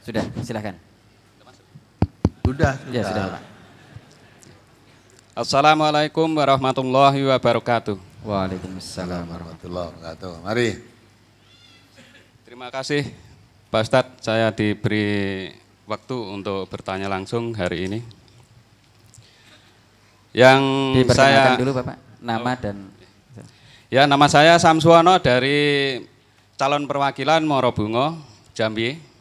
Sudah, silakan. Sudah. Ya, sudah, Pak. Assalamualaikum warahmatullahi wabarakatuh. Waalaikumsalam. Warahmatullahi wabarakatuh. Mari. Terima kasih Pak Ustadz, saya diberi waktu untuk bertanya langsung hari ini. Yang Diperkenalkan saya dulu Bapak, nama dan... Ya, nama saya Samsuwono dari calon perwakilan Morobungo, Jambi.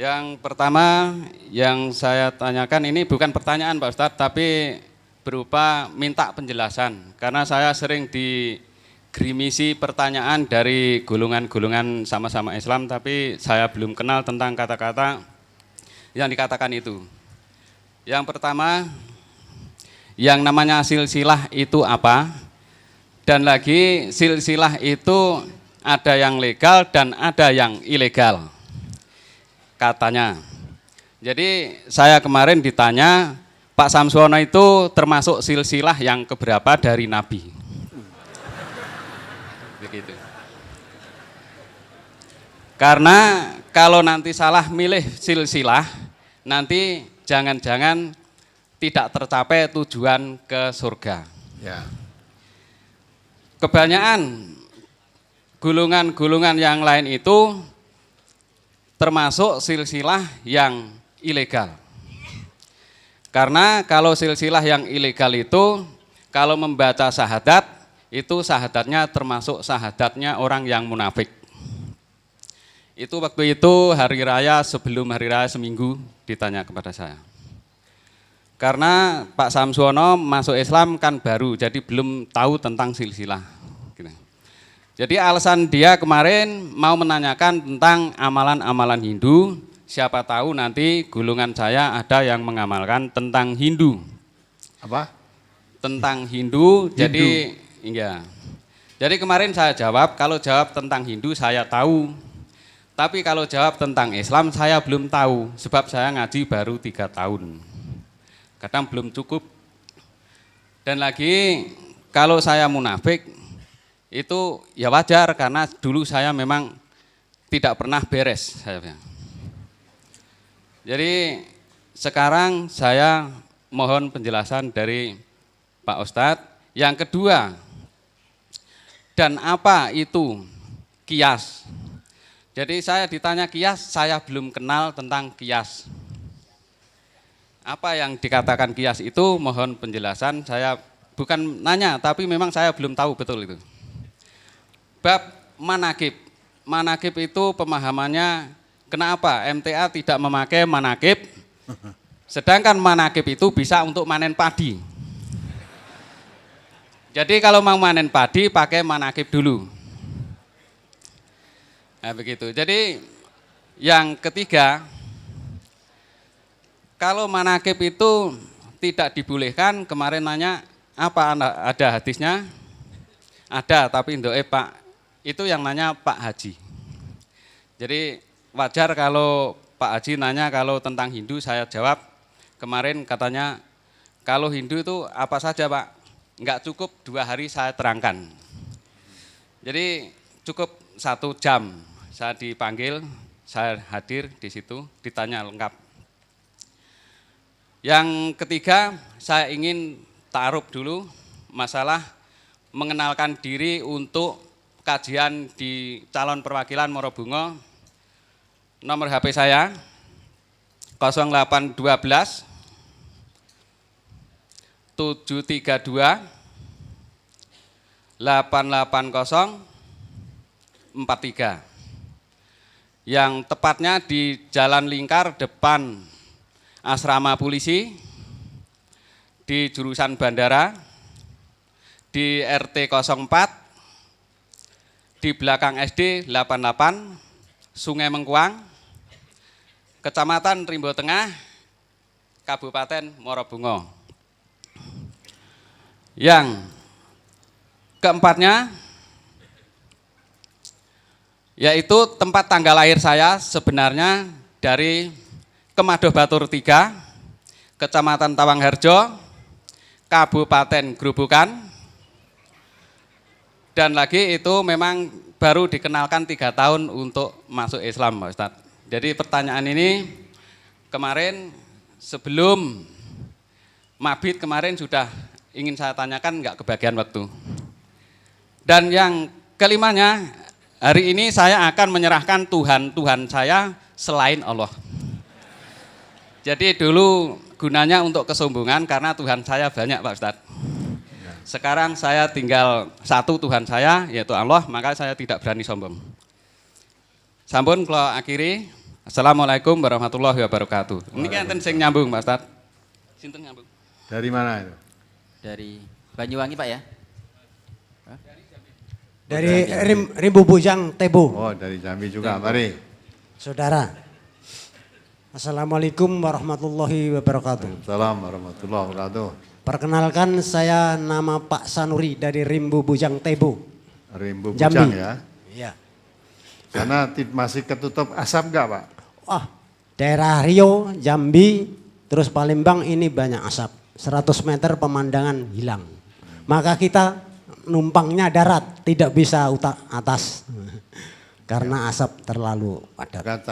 Yang pertama yang saya tanyakan ini bukan pertanyaan Pak Ustadz, tapi berupa minta penjelasan. Karena saya sering digrimisi pertanyaan dari golongan-golongan sama-sama Islam, tapi saya belum kenal tentang kata-kata yang dikatakan itu. Yang pertama, yang namanya silsilah itu apa? Dan lagi silsilah itu ada yang legal dan ada yang ilegal katanya. Jadi saya kemarin ditanya, Pak Samsuwono itu termasuk silsilah yang keberapa dari Nabi? Begitu. Karena kalau nanti salah milih silsilah, nanti jangan-jangan tidak tercapai tujuan ke surga. Ya. Kebanyakan golongan-golongan yang lain itu termasuk silsilah yang ilegal. Karena kalau silsilah yang ilegal itu, kalau membaca syahadat, itu syahadatnya termasuk syahadatnya orang yang munafik. Itu waktu itu hari raya, sebelum hari raya seminggu ditanya kepada saya. Karena Pak Samsuwono masuk Islam kan baru, jadi belum tahu tentang silsilah. Jadi alasan dia kemarin mau menanyakan tentang amalan-amalan Hindu, siapa tahu nanti golongan saya ada yang mengamalkan tentang Hindu. Apa? Tentang Hindu, jadi iya. Jadi kemarin saya jawab, kalau jawab tentang Hindu saya tahu. Tapi kalau jawab tentang Islam saya belum tahu, sebab saya ngaji baru 3 tahun. Kadang belum cukup. Dan lagi kalau saya munafik, itu ya wajar karena dulu saya memang tidak pernah beres. Jadi sekarang saya mohon penjelasan dari Pak Ustadz. Yang kedua, dan apa itu qiyas? Jadi saya ditanya qiyas, saya belum kenal tentang qiyas. Apa yang dikatakan qiyas itu mohon penjelasan, saya bukan nanya tapi memang saya belum tahu betul itu. Bab manakib. Manakib itu pemahamannya kenapa MTA tidak memakai manakib, sedangkan manakib itu bisa untuk manen padi. Jadi kalau mau manen padi pakai manakib dulu. Nah begitu. Jadi yang ketiga, kalau manakib itu tidak dibolehkan, kemarin nanya apa ada hadisnya? Ada, tapi ndoe Pak. Itu yang nanya Pak Haji. Jadi wajar kalau Pak Haji nanya kalau tentang Hindu, saya jawab kemarin katanya kalau Hindu itu apa saja Pak, enggak cukup 2 hari saya terangkan. Jadi cukup 1 jam saya dipanggil, saya hadir di situ, ditanya lengkap. Yang ketiga saya ingin ta'aruf dulu masalah mengenalkan diri untuk kajian di calon perwakilan Morobungo. Nomor HP saya 0812 732 880 43. Yang tepatnya di Jalan Lingkar depan asrama polisi, di jurusan bandara, di RT 04, di belakang SD 88, Sungai Mengkuang, Kecamatan Rimbo Tengah, Kabupaten Morobungo. Yang keempatnya, yaitu tempat tanggal lahir saya sebenarnya dari Kemadoh Batur 3, Kecamatan Tawangharjo, Kabupaten Grobogan. Dan lagi itu memang baru dikenalkan 3 tahun untuk masuk Islam Pak Ustadz. Jadi pertanyaan ini kemarin sebelum mabit kemarin sudah ingin saya tanyakan, nggak kebagian waktu. Dan yang kelimanya, hari ini saya akan menyerahkan Tuhan saya selain Allah. Jadi dulu gunanya untuk kesombongan karena Tuhan saya banyak Pak Ustadz. Sekarang saya tinggal satu Tuhan saya yaitu Allah, maka saya tidak berani sombong. Sampun kalau akhiri, Assalamualaikum warahmatullahi wabarakatuh. Ini kan enten sing nyambung Pak Ustadz. Sinten nyambung? Dari mana itu? Dari Banyuwangi Pak ya? Dari Rimbu Bujang Tebo. Oh, dari Jambi juga. Mari. Saudara. Assalamualaikum warahmatullahi wabarakatuh. Assalamualaikum warahmatullahi wabarakatuh. Perkenalkan saya nama Pak Sanuri dari Rimbu Bujang Tebo. Rimbu Jambi. Bujang ya. Iya. Sana masih ketutup asap enggak, Pak? Wah, daerah Rio, Jambi, terus Palembang ini banyak asap. 100 meter pemandangan hilang. Maka kita numpangnya darat, tidak bisa atas. Karena asap terlalu padat. Kan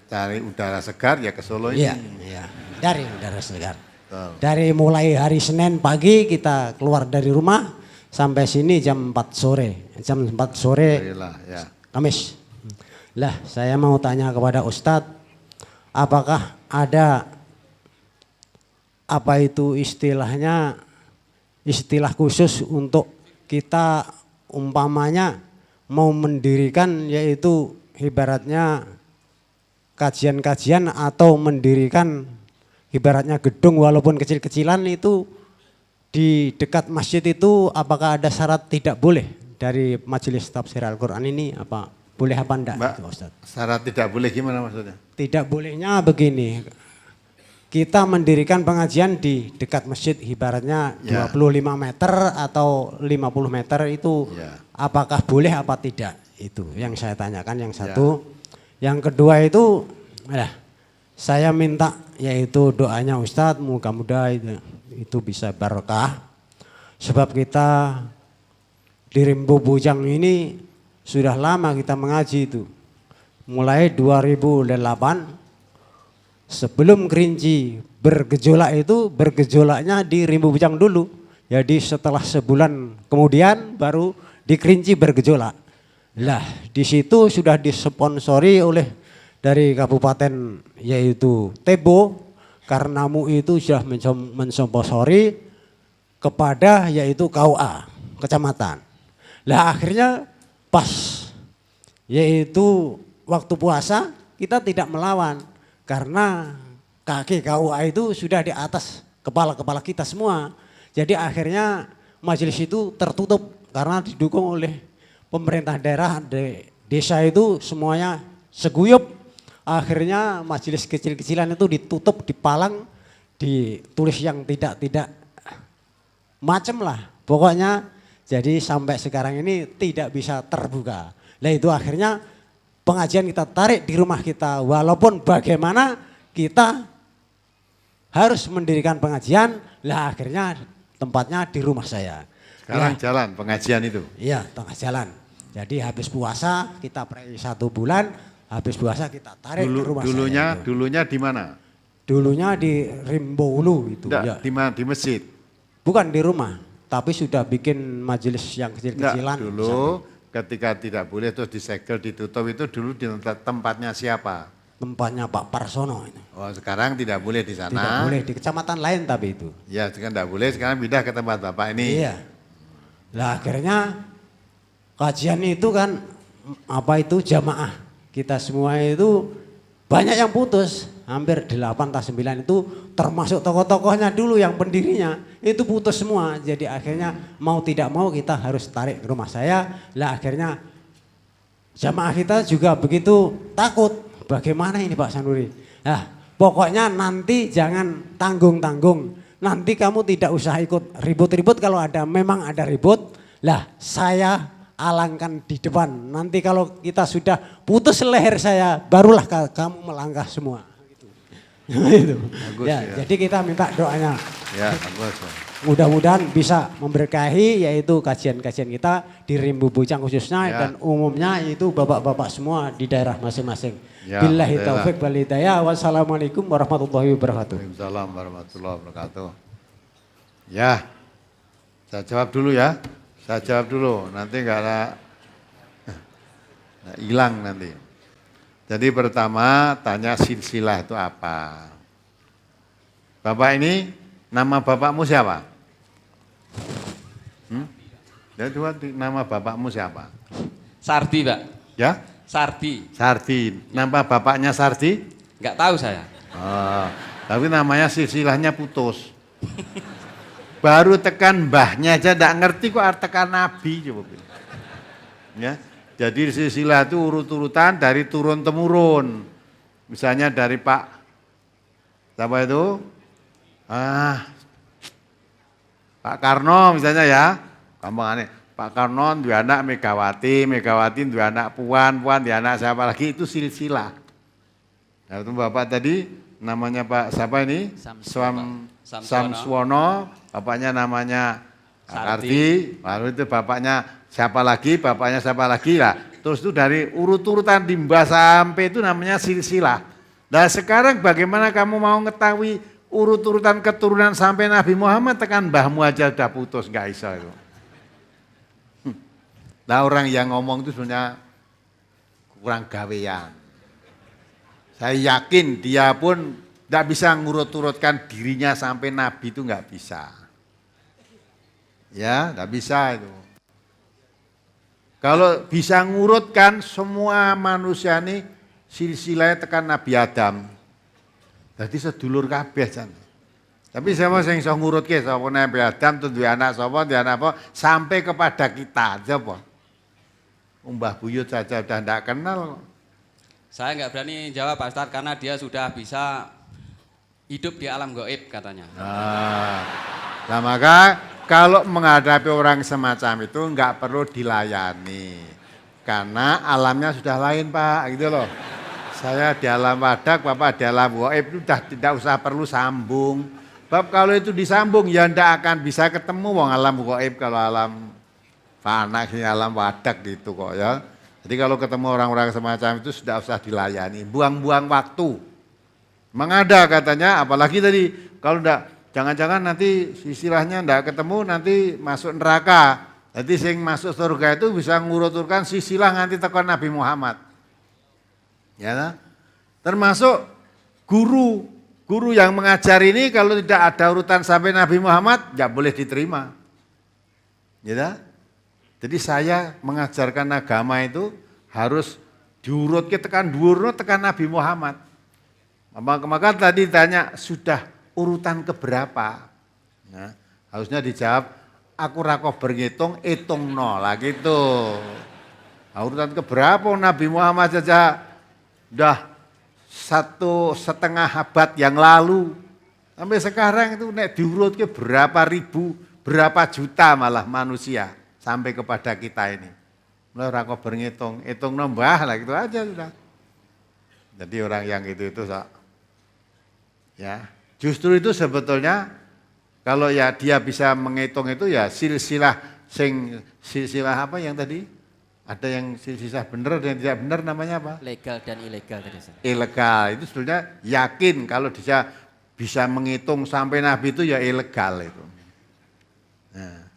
cari udara segar ya ke Solo ini. Iya. Dari udara segar. Betul. Dari mulai hari Senin pagi kita keluar dari rumah sampai sini jam 4 sore. Jam 4 sore Alhamdulillah, ya. Kamis. Lah, saya mau tanya kepada Ustadz, apakah ada apa itu istilahnya, istilah khusus untuk kita umpamanya mau mendirikan yaitu ibaratnya kajian-kajian atau mendirikan ibaratnya gedung walaupun kecil-kecilan itu di dekat masjid itu, apakah ada syarat tidak boleh dari majelis tafsir Al-Quran ini, apa boleh apa enggak? Mbak, itu, Ustaz? syarat tidak boleh gimana maksudnya? Tidak bolehnya begini, kita mendirikan pengajian di dekat masjid ibaratnya Ya. 25 meter atau 50 meter itu Ya. apakah boleh apa tidak? Itu yang saya tanyakan yang satu. Yang kedua itu saya minta yaitu doanya Ustadz, mudah-mudahan itu bisa berkah. Sebab kita di Rimbu Bujang ini sudah lama kita mengaji itu. Mulai 2008 sebelum Kerinci bergejolak itu, bergejolaknya di Rimbu Bujang dulu. Jadi setelah sebulan kemudian baru di Kerinci bergejolak. Lah di situ sudah disponsori oleh dari kabupaten yaitu Tebo, karena MUI itu sudah mensponsori kepada yaitu KUA kecamatan. Lah akhirnya pas yaitu waktu puasa kita tidak melawan. Karena kaki KUA itu sudah di atas kepala-kepala kita semua. Jadi akhirnya majelis itu tertutup karena didukung oleh pemerintah daerah, desa itu semuanya seguyup. Akhirnya majelis kecil-kecilan itu ditutup, dipalang, ditulis yang tidak macem lah. Pokoknya jadi sampai sekarang ini tidak bisa terbuka. Nah itu akhirnya pengajian kita tarik di rumah kita, walaupun bagaimana kita harus mendirikan pengajian, lah akhirnya tempatnya di rumah saya. Sekarang Ya, jalan pengajian itu. iya tengah jalan. Jadi habis puasa kita pray 1 bulan, habis puasa kita tarik ke rumah saya. Dulunya di mana? Dulunya di Rimboulu itu. Enggak, Ya. di mana? Di masjid. Bukan di rumah, tapi sudah bikin majelis yang Enggak, kecil-kecilan. dulu ketika tidak boleh terus disegel, ditutup itu dulu di tempatnya siapa? Tempatnya Pak Parsono ini. Oh, sekarang tidak boleh di sana. Tidak boleh di kecamatan lain tapi itu. Ya, sekarang tidak boleh, sekarang pindah ke tempat Bapak ini. Iya. Lah akhirnya kajian itu kan apa itu jamaah. Kita semua itu banyak yang putus. Hampir 8 atau 9 itu termasuk tokoh-tokohnya dulu yang pendirinya. Itu putus semua. Jadi akhirnya mau tidak mau kita harus tarik ke rumah saya. Lah akhirnya jamaah kita juga begitu takut. Bagaimana ini Pak Sanuri? Nah, pokoknya nanti jangan tanggung-tanggung. Nanti kamu tidak usah ikut ribut-ribut kalau memang ada ribut. Lah saya alangkan di depan. Nanti kalau kita sudah putus leher saya, barulah kamu melangkah semua. Gitu. Itu. Bagus, Ya, ya. jadi kita minta doanya. Ya, bagus. mudah-mudahan bisa memberkahi yaitu kajian-kajian kita di Rimbu Bujang khususnya Ya. dan umumnya itu bapak-bapak semua di daerah masing-masing. Ya, Billahi alhamdulillah. taufik wal hidayah. Wassalamualaikum warahmatullahi wabarakatuh. Waalaikumsalam warahmatullahi wabarakatuh. Ya, saya jawab dulu ya. Saya jawab dulu, nanti nggak ada hilang nanti. Jadi pertama tanya silsilah itu apa? Bapak ini nama bapakmu siapa? Ya, nama bapakmu siapa? Sardi, Pak. Ya, Sardi. Sardi. Nama bapaknya Sardi? Enggak tahu saya. Oh, tapi namanya silsilahnya putus. Baru tekan mbahnya aja enggak ngerti kok tekan nabi coba. Ya. Jadi silsilah itu urut-urutan dari turun temurun. Misalnya dari Pak siapa itu? Pak Karno misalnya ya. Gampang aneh. Pak Karno dua anak Megawati, Megawati dua anak Puan, Puan dua anak siapa lagi itu silsilah. Nah, itu Bapak tadi namanya Pak siapa ini? Samswono, bapaknya namanya Kardi, lalu itu bapaknya siapa lagi lah. Terus itu dari urut-urutan dimbah sampai itu namanya silsilah. Nah sekarang bagaimana kamu mau mengetahui urut-urutan keturunan sampai Nabi Muhammad, tekan mbahmu aja udah putus, nggak bisa itu. Nah orang yang ngomong itu sebenarnya kurang gawean. Saya yakin dia pun tidak bisa ngurut-urutkan dirinya sampai Nabi itu nggak bisa. Ya, nggak bisa itu. Kalau bisa ngurutkan semua manusia ini silsilahnya tekan Nabi Adam. Jadi sedulur kabeh jan. Tapi siapa sing iso ngurutke sapa Nabi Adam tuh duwe anak sapa, duwe anak apa sampai kepada kita, siapa? Mbah Buyut saja udah ndak kenal. Saya nggak berani jawab Pak Ustadz karena dia sudah bisa hidup di alam gaib katanya. Nah maka kalau menghadapi orang semacam itu nggak perlu dilayani. Karena alamnya sudah lain Pak, gitu loh. Saya di alam wadak, Bapak di alam gaib itu sudah tidak usah perlu sambung. Bab kalau itu disambung ya ndak akan bisa ketemu wong alam gaib kalau alam fana ini alam wadak gitu kok ya. Jadi kalau ketemu orang-orang semacam itu sudah usah dilayani, buang-buang waktu. Mengada katanya, apalagi tadi kalau enggak, jangan-jangan nanti silsilahnya enggak ketemu nanti masuk neraka. Jadi sing masuk surga itu bisa ngurut-urutkan silsilah nanti tekan Nabi Muhammad. Ya, nah? Termasuk guru yang mengajar ini kalau tidak ada urutan sampai Nabi Muhammad enggak boleh diterima. Ya, nah? Jadi saya mengajarkan agama itu harus diurut ke tekan dhuwur tekan Nabi Muhammad. Maka tadi tanya sudah urutan keberapa? Nah, harusnya dijawab aku rako berhitung hitung nol lah gitu. Nah, urutan keberapa Nabi Muhammad saja udah 1,5 abad yang lalu. Sampai sekarang itu nek diurut ke berapa ribu, berapa juta malah manusia. Sampai kepada kita ini. Mulai orang kok berhitung, hitung nambah lah gitu aja sudah. Jadi orang yang itu ya, justru itu sebetulnya kalau ya dia bisa menghitung itu ya silsilah apa yang tadi? Ada yang silsilah benar dan tidak benar namanya apa? Legal dan ilegal tadi. Ilegal itu sebetulnya yakin kalau dia bisa menghitung sampai Nabi itu ya ilegal itu. Nah.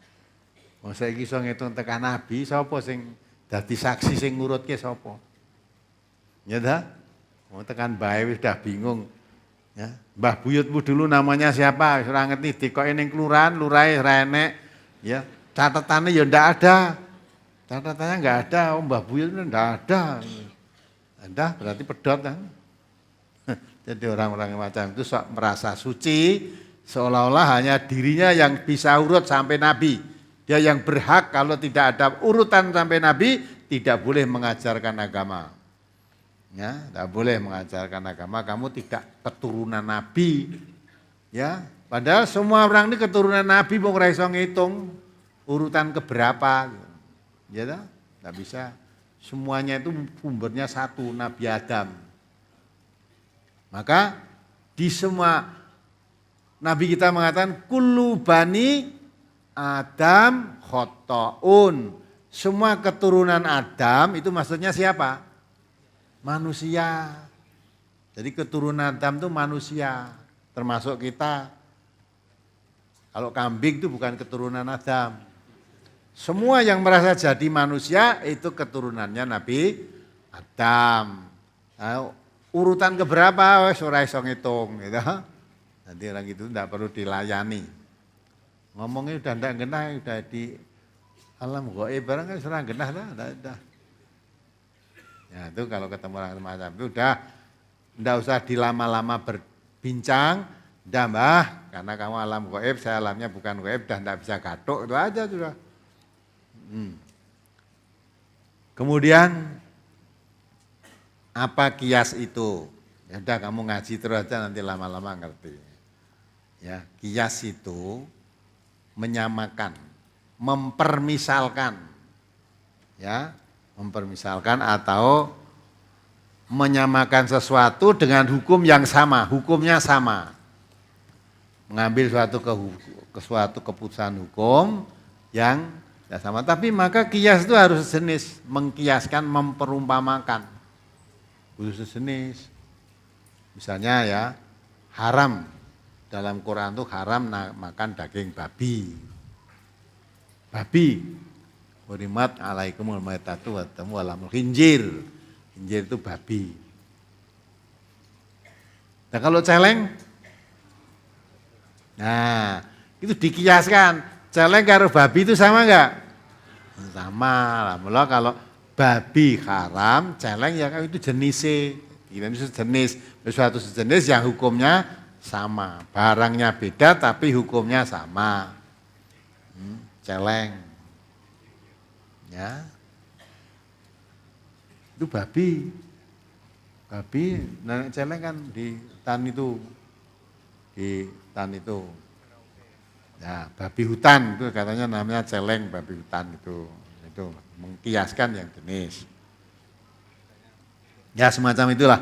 Wong saiki iso ngitung tekan Nabi, sapa sing dadi saksi sing ngurutke sapa? Ya ta? Wong tekan bae wis udah bingung. Ya, Mbah Buyutmu dulu namanya siapa? Wis ora ngerti, dikoke ning kelurahan, lurahe ora enek. Ya, catatannya ya ndak ada. Catatannya enggak ada, oh Mbah Buyut ndak ada. Anda berarti pedot kan? Jadi orang-orang macam itu sok merasa suci, seolah-olah hanya dirinya yang bisa urut sampai Nabi. Dia yang berhak kalau tidak ada urutan sampai Nabi, tidak boleh mengajarkan agama. Ya, tidak boleh mengajarkan agama, kamu tidak keturunan Nabi. Ya, padahal semua orang ini keturunan Nabi, mau ora iso ngitung urutan keberapa. Ya, tidak bisa. Semuanya itu sumbernya satu, Nabi Adam. Maka di semua Nabi kita mengatakan kullu bani Adam khotoun. Semua keturunan Adam itu maksudnya siapa? Manusia. Jadi keturunan Adam itu manusia, termasuk kita. Kalau kambing itu bukan keturunan Adam. Semua yang merasa jadi manusia itu keturunannya Nabi Adam. Nah, urutan keberapa wes ora iso ngitung gitu. Nanti orang itu tidak perlu dilayani. Ngomongnya udah ndak genah, udah di alam gaib barang kan serang genah dah. Ya itu kalau ketemu orang semacam itu udah ndak usah dilama-lama berbincang, udah mbah, karena kamu alam gaib, saya alamnya bukan gaib, dan ndak bisa gatuk, itu aja sudah. Kemudian apa kias itu? Ya udah kamu ngaji terus aja nanti lama-lama ngerti. Ya, kias itu menyamakan, mempermisalkan. Ya, mempermisalkan atau menyamakan sesuatu dengan hukum yang sama, hukumnya sama. Mengambil suatu keputusan hukum yang tidak sama, tapi maka kias itu harus sejenis, mengkiaskan, memperumpamakan. Khusus sejenis. Misalnya ya, haram dalam Quran itu haram makan daging babi. Babi. Hurimat alaikumul maitatu wa damu wa lahmul khinzir. Khinzir itu babi. Nah kalau celeng, nah itu dikiaskan. Celeng karo babi itu sama enggak? Sama lah. Mula kalau babi haram, celeng ya itu jenisnya. Itu sejenis, suatu sejenis yang hukumnya sama. Barangnya beda tapi hukumnya sama. Celeng. Ya. Itu babi. Babi, nah celeng kan di tan itu. Di tan itu. Ya, babi hutan itu katanya namanya celeng, babi hutan itu. Itu mengkiaskan yang jenis. Ya semacam itulah.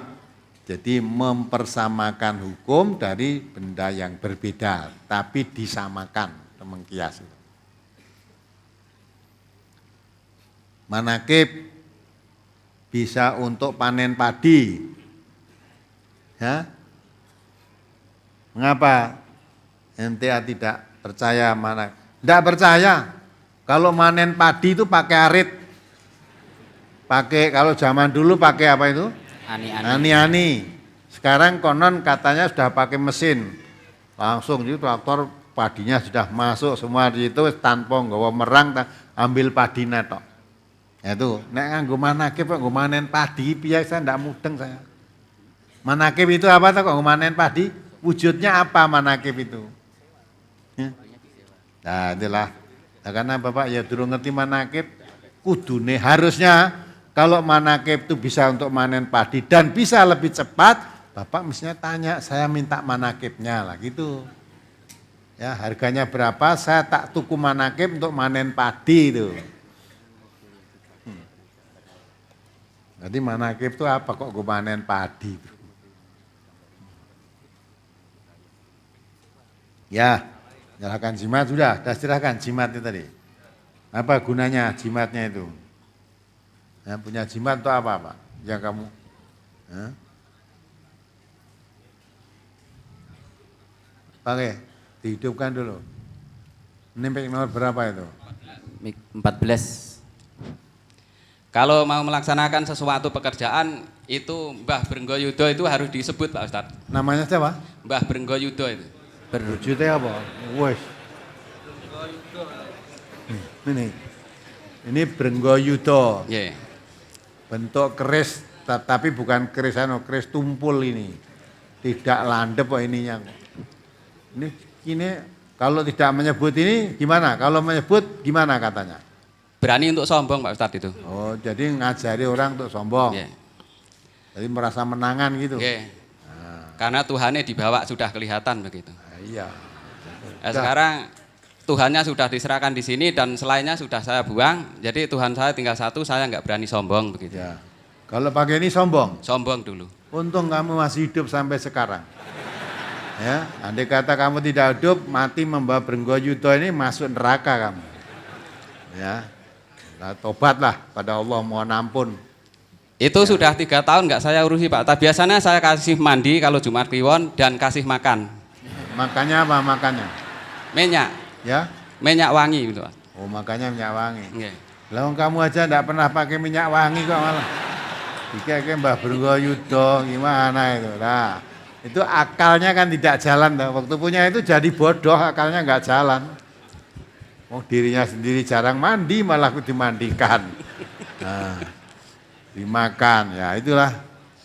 Jadi mempersamakan hukum dari benda yang berbeda, tapi disamakan, mengkias. Manakib bisa untuk panen padi. Ya. Mengapa ente tidak percaya mana? Tidak percaya. Kalau manen padi itu pakai arit. Pakai kalau zaman dulu pakai apa itu? Ani-ani. Sekarang konon katanya sudah pakai mesin. Langsung itu traktor padinya sudah masuk semua di situ tanpa nggawa merang ambil padi netok. Ya itu, nek nganggo manakib kok nggo manen padi piye saya ndak mudeng saya. Manakib itu apa toh kok nggo manen padi? Wujudnya apa manakib itu? Ya. Nah, itulah. Nah, karena Bapak ya durung ngerti manakib, kudune harusnya kalau manakib itu bisa untuk manen padi dan bisa lebih cepat, Bapak mestinya tanya, saya minta manakibnya lah gitu. Ya, harganya berapa? Saya tak tuku manakib untuk manen padi itu. Jadi manakib itu apa kok gue manen padi? Ya, nyalakan jimat sudah serahkan jimat itu tadi. Apa gunanya jimatnya itu? Ya, punya jimat itu apa Pak? Yang kamu pakai, dihidupkan dulu. Nempel nomor berapa itu? 14. Kalau mau melaksanakan sesuatu pekerjaan itu Mbah Brenggoyudo itu harus disebut Pak Ustadz. Namanya siapa? Mbah Brenggoyudo itu. Wujudnya apa? Wes. Ini Brenggoyudo. Yeah. Bentuk keris, tapi bukan keris keris tumpul ini. Tidak landep kok ininya. Ini kalau tidak menyebut ini gimana? Kalau menyebut gimana katanya? Berani untuk sombong Pak Ustadz itu. Oh, jadi ngajari orang untuk sombong. Yeah. Jadi merasa menangan gitu. Yeah. Karena Tuhannya di bawah sudah kelihatan begitu. Iya. Nah, sekarang Tuhannya sudah diserahkan di sini dan selainnya sudah saya buang. Jadi Tuhan saya tinggal satu, saya nggak berani sombong begitu. Ya. Kalau pakai ini sombong? Sombong dulu. Untung kamu masih hidup sampai sekarang. Ya, andai kata kamu tidak hidup, mati membawa Brenggayuda ini masuk neraka kamu. Ya, nah, tobatlah pada Allah, mohon ampun. Itu sudah 3 tahun nggak saya urusi Pak. Tapi biasanya saya kasih mandi kalau Jumat Kliwon dan kasih makan. Makanya apa makannya? Minyak, Ya, minyak wangi gitu Pak. oh makanya minyak wangi. Nggih. Lah wong kamu aja enggak pernah pakai minyak wangi kok malah. Dikeke Mbah Brenggayuda gimana itu? Nah, itu akalnya kan tidak jalan. Waktu punya itu jadi bodoh, akalnya enggak jalan. Oh dirinya sendiri jarang mandi malah aku dimandikan. Nah, dimakan, ya itulah.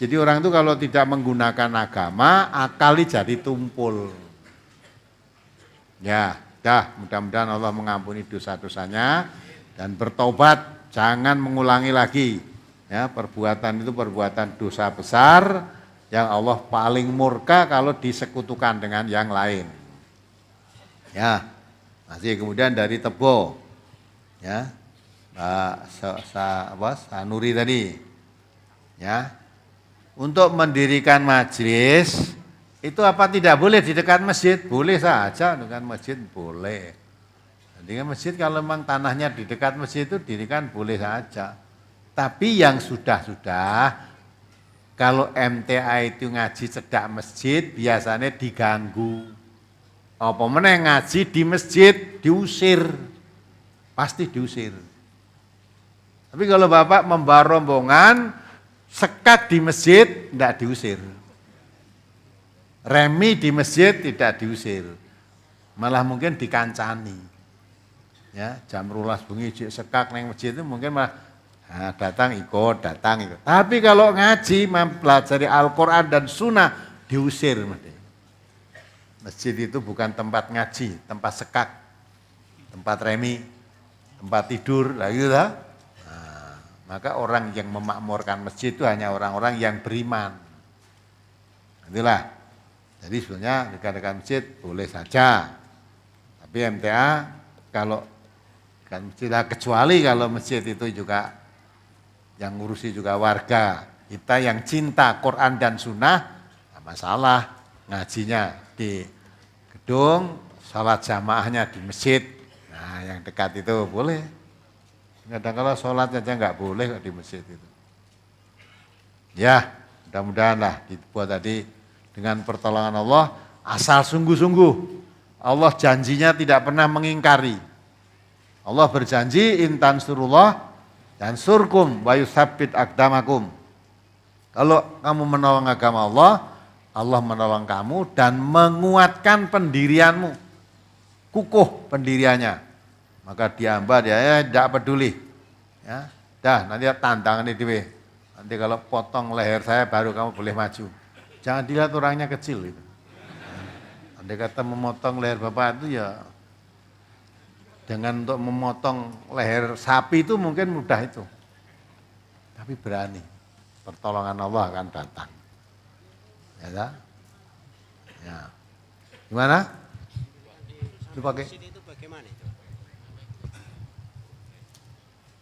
Jadi orang itu kalau tidak menggunakan agama, akali jadi tumpul. Ya, dah mudah-mudahan Allah mengampuni dosa-dosanya dan bertobat, jangan mengulangi lagi. Ya, perbuatan itu perbuatan dosa besar yang Allah paling murka kalau disekutukan dengan yang lain. Ya, masih kemudian dari Tebo, ya, Sanuri tadi, ya, untuk mendirikan majelis itu apa tidak boleh di dekat masjid? Boleh saja dekat masjid boleh. Jadi masjid kalau memang tanahnya di dekat masjid itu dirikan boleh saja. Tapi yang sudah-sudah, kalau MTA itu ngaji cedak masjid, biasanya diganggu. Apa meneh ngaji di masjid, diusir. Pasti diusir. Tapi kalau Bapak membawa rombongan, sekat di masjid, tidak diusir. Remi di masjid, tidak diusir. Malah mungkin dikancani. Ya, jam 12 bengi sekak neng masjid itu mungkin malah datang ikut. Tapi kalau ngaji mempelajari Al-Quran dan Sunnah diusir. Masjid itu bukan tempat ngaji, tempat sekak, tempat remi, tempat tidur, gitu lah. Nah, maka orang yang memakmurkan masjid itu hanya orang-orang yang beriman. Itulah. Jadi sebenarnya dekat-dekat masjid boleh saja. Tapi MTA kalau kan tidak, kecuali kalau masjid itu juga yang ngurusi juga warga kita yang cinta Quran dan Sunnah, tidak masalah ngajinya di gedung, sholat jamaahnya di masjid. Nah yang dekat itu boleh. Kadang kalau sholat aja nggak boleh kok di masjid itu. Ya mudah-mudahan lah dibuat tadi dengan pertolongan Allah, asal sungguh-sungguh. Allah janjinya tidak pernah mengingkari. Allah berjanji intan surullah dan surkum wa yusabbit aqdamakum. Kalau kamu menolong agama Allah, Allah menolong kamu dan menguatkan pendirianmu. Kukuh pendiriannya. Maka diambah dia tidak peduli. Ya, dah nanti tantangan itu. Nanti kalau potong leher saya baru kamu boleh maju. Jangan dilihat orangnya kecil itu. Andai kata memotong leher Bapak itu ya dengan untuk memotong leher sapi itu mungkin mudah itu. Tapi berani. Pertolongan Allah akan datang. Ya tak? Ya. Gimana? Lu pakai?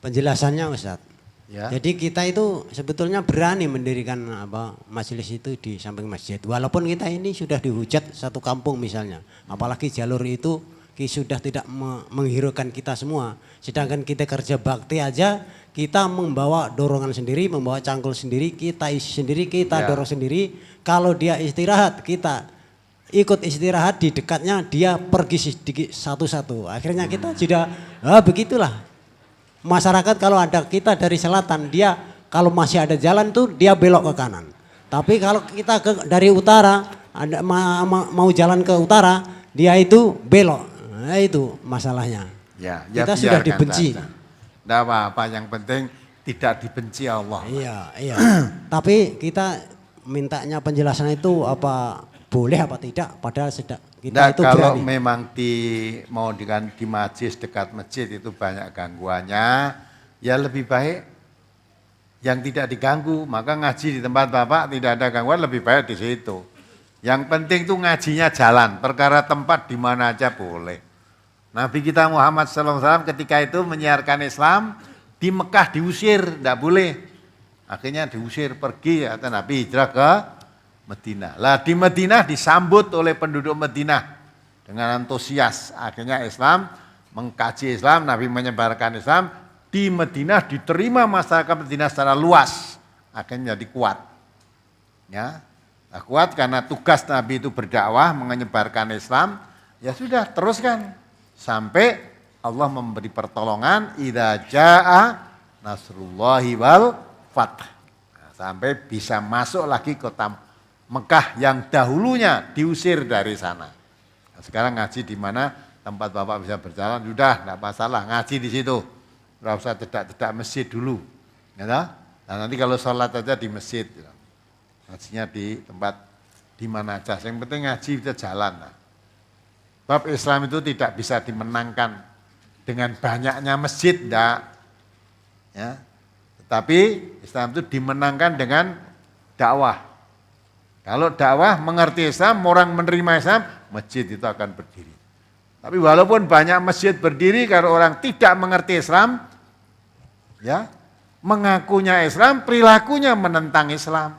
Penjelasannya Ustadz. Ya. Jadi kita itu sebetulnya berani mendirikan majelis itu di samping masjid. Walaupun kita ini sudah dihujat satu kampung misalnya. Apalagi jalur itu sudah tidak menghiraukan kita semua. Sedangkan kita kerja bakti aja, kita membawa dorongan sendiri, membawa cangkul sendiri, kita isi sendiri, kita dorong sendiri. Kalau dia istirahat, kita ikut istirahat di dekatnya, dia pergi sedikit satu-satu. Akhirnya kita sudah, begitulah. Masyarakat kalau ada kita dari selatan, dia kalau masih ada jalan tuh dia belok ke kanan. Tapi kalau kita dari utara, mau jalan ke utara, dia itu belok. Nah itu masalahnya. Ya kita sudah dibenci. Tidak apa-apa, yang penting tidak dibenci Allah. Iya. Tapi kita mintanya penjelasan itu apa boleh apa tidak, padahal kita itu kalau berani. memang mau di masjid, dekat masjid itu banyak gangguannya, ya lebih baik yang tidak diganggu. Maka ngaji di tempat Bapak tidak ada gangguan, lebih baik di situ. Yang penting tuh ngajinya jalan, perkara tempat di mana aja boleh. Nabi kita Muhammad SAW ketika itu menyiarkan Islam di Mekah diusir, tidak boleh. Akhirnya diusir pergi, kata Nabi hijrah ke Madinah. Lah di Madinah disambut oleh penduduk Madinah dengan antusias. Akhirnya Islam, mengkaji Islam, Nabi menyebarkan Islam. Di Madinah diterima masyarakat Madinah secara luas. Akhirnya jadi kuat. Ya, nah, kuat karena tugas Nabi itu berdakwah, menyebarkan Islam. Ya sudah, teruskan. Sampai Allah memberi pertolongan. Idza jaa nasrullahi wal fath. Nah, sampai bisa masuk lagi kota Mekah yang dahulunya diusir dari sana. Nah, sekarang ngaji di mana tempat Bapak bisa berjalan, sudah enggak masalah, ngaji di situ. Enggak usah tidak masjid dulu. Ya, nah, nanti kalau sholat aja di masjid. Ngajinya di tempat di mana aja. Yang penting ngaji bisa jalan. Nah. Bab Islam itu tidak bisa dimenangkan dengan banyaknya masjid, enggak. Ya. Tetapi Islam itu dimenangkan dengan dakwah. Kalau dakwah mengerti Islam, orang menerima Islam, masjid itu akan berdiri. Tapi walaupun banyak masjid berdiri, kalau orang tidak mengerti Islam, ya mengakunya Islam, perilakunya menentang Islam.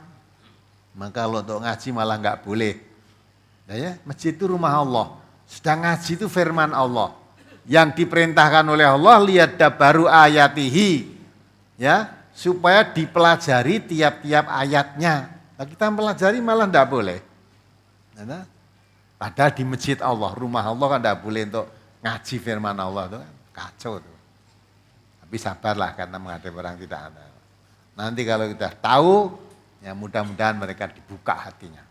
Maka kalau untuk ngaji malah nggak boleh. Ya, masjid itu rumah Allah. Sedang ngaji itu firman Allah. Yang diperintahkan oleh Allah, lihat baru ayatihi. Ya, supaya dipelajari tiap-tiap ayatnya. Nah, kita pelajari malah tidak boleh. Nah, padahal di masjid Allah, rumah Allah kan tidak boleh untuk ngaji firman Allah itu kan kacau tuh. Tapi sabarlah karena menghadapi orang tidak ada. Nanti kalau kita tahu, ya mudah-mudahan mereka dibuka hatinya.